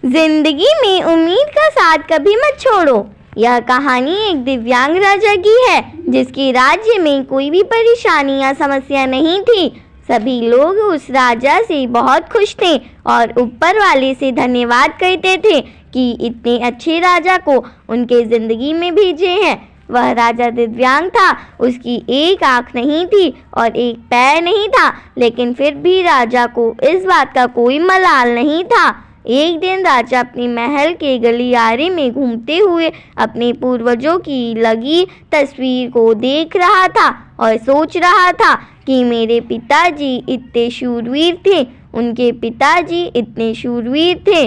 जिंदगी में उम्मीद का साथ कभी मत छोड़ो। यह कहानी एक दिव्यांग राजा की है जिसके राज्य में कोई भी परेशानी या समस्या नहीं थी। सभी लोग उस राजा से बहुत खुश थे और ऊपर वाले से धन्यवाद कहते थे कि इतने अच्छे राजा को उनके जिंदगी में भेजे हैं। वह राजा दिव्यांग था, उसकी एक आंख नहीं थी और एक पैर नहीं था, लेकिन फिर भी राजा को इस बात का कोई मलाल नहीं था। एक दिन राजा अपने महल के गलियारे में घूमते हुए अपने पूर्वजों की लगी तस्वीर को देख रहा था और सोच रहा था कि मेरे पिताजी इतने शूरवीर थे, उनके पिताजी इतने शूरवीर थे।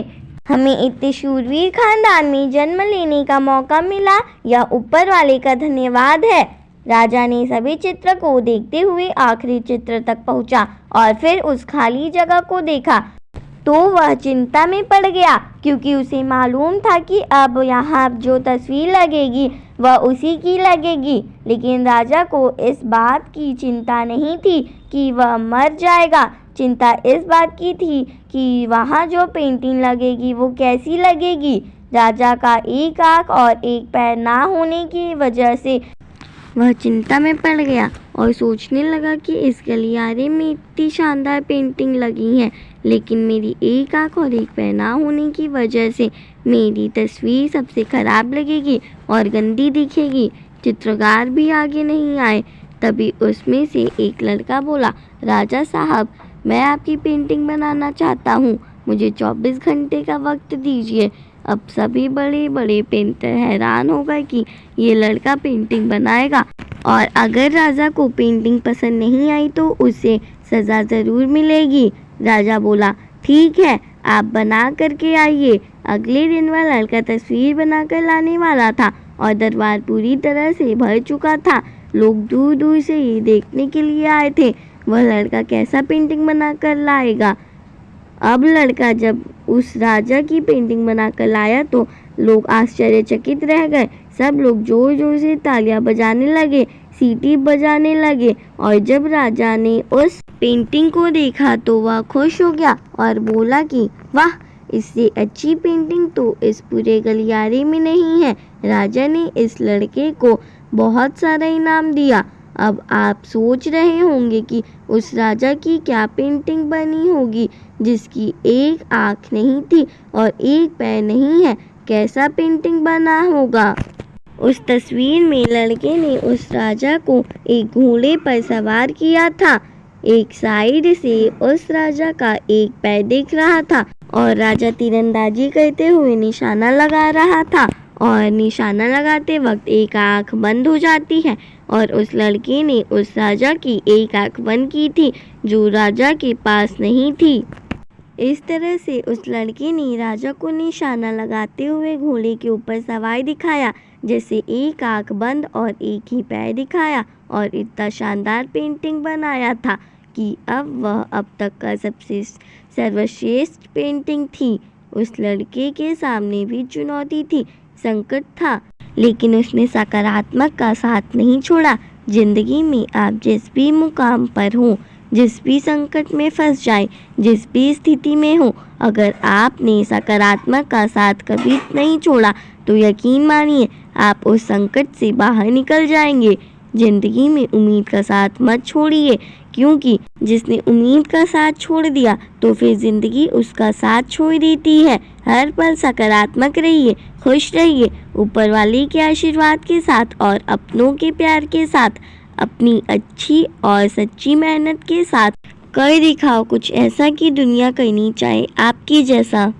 हमें इतने शूरवीर खानदान में जन्म लेने का मौका मिला, यह ऊपर वाले का धन्यवाद है। राजा ने सभी चित्र को देखते हुए आखिरी चित्र तक पहुंचा और फिर उस खाली जगह को देखा तो वह चिंता में पड़ गया, क्योंकि उसे मालूम था कि अब यहाँ जो तस्वीर लगेगी वह उसी की लगेगी। लेकिन राजा को इस बात की चिंता नहीं थी कि वह मर जाएगा। चिंता इस बात की थी कि वहाँ जो पेंटिंग लगेगी वो कैसी लगेगी। राजा का एक आंख और एक पैर ना होने की वजह से वह चिंता में पड़ गया और सोचने लगा कि इस गलियारे में इतनी शानदार पेंटिंग लगी हैं, लेकिन मेरी एक आंख और एक पैर ना होने की वजह से मेरी तस्वीर सबसे खराब लगेगी और गंदी दिखेगी। चित्रकार भी आगे नहीं आए। तभी उसमें से एक लड़का बोला, राजा साहब, मैं आपकी पेंटिंग बनाना चाहता हूँ, मुझे 24 घंटे का वक्त दीजिए। अब सभी बड़े बड़े पेंटर हैरान हो गए कि ये लड़का पेंटिंग बनाएगा और अगर राजा को पेंटिंग पसंद नहीं आई तो उसे सज़ा ज़रूर मिलेगी। राजा बोला, ठीक है, आप बना करके आइए। अगले दिन वह लड़का तस्वीर बनाकर लाने वाला था और दरबार पूरी तरह से भर चुका था। लोग दूर दूर से ये देखने के लिए आए थे वह लड़का कैसा पेंटिंग बनाकर लाएगा। अब लड़का जब उस राजा की पेंटिंग बनाकर लाया तो लोग आश्चर्यचकित रह गए। सब लोग जोर जोर से तालियां बजाने लगे, सीटी बजाने लगे और जब राजा ने उस पेंटिंग को देखा तो वह खुश हो गया और बोला कि वाह, इससे अच्छी पेंटिंग तो इस पूरे गलियारे में नहीं है। राजा ने इस लड़के को बहुत सारा इनाम दिया। अब आप सोच रहे होंगे कि उस राजा की क्या पेंटिंग बनी होगी जिसकी एक आँख नहीं थी और एक पैर नहीं है। कैसा पेंटिंग बना होगा। उस तस्वीर में लड़के ने उस राजा को एक घोड़े पर सवार किया था। एक साइड से उस राजा का एक पैर दिख रहा था और राजा तीरंदाजी करते हुए निशाना लगा रहा था और निशाना लगाते वक्त एक आंख बंद हो जाती है और उस लड़के ने उस राजा की एक आंख बंद की थी जो राजा के पास नहीं थी। इस तरह से उस लड़के ने राजा को निशाना लगाते हुए घोड़े के ऊपर सवार दिखाया, जैसे एक आंख बंद और एक ही पैर दिखाया और इतना शानदार पेंटिंग बनाया था कि अब वह अब तक का सबसे सर्वश्रेष्ठ पेंटिंग थी। उस लड़के के सामने भी चुनौती थी, संकट था, लेकिन उसने सकारात्मक का साथ नहीं छोड़ा। जिंदगी में आप जिस भी मुकाम पर हो, जिस भी संकट में फंस जाए, जिस भी स्थिति में हो, अगर आपने सकारात्मक का साथ कभी नहीं छोड़ा तो यकीन मानिए आप उस संकट से बाहर निकल जाएंगे। जिंदगी में उम्मीद का साथ मत छोड़िए, क्योंकि जिसने उम्मीद का साथ छोड़ दिया तो फिर ज़िंदगी उसका साथ छोड़ देती है। हर पल सकारात्मक रहिए, खुश रहिए, ऊपर वाले के आशीर्वाद के साथ और अपनों के प्यार के साथ, अपनी अच्छी और सच्ची मेहनत के साथ कर दिखाओ कुछ ऐसा कि दुनिया करनी चाहे आपकी जैसा।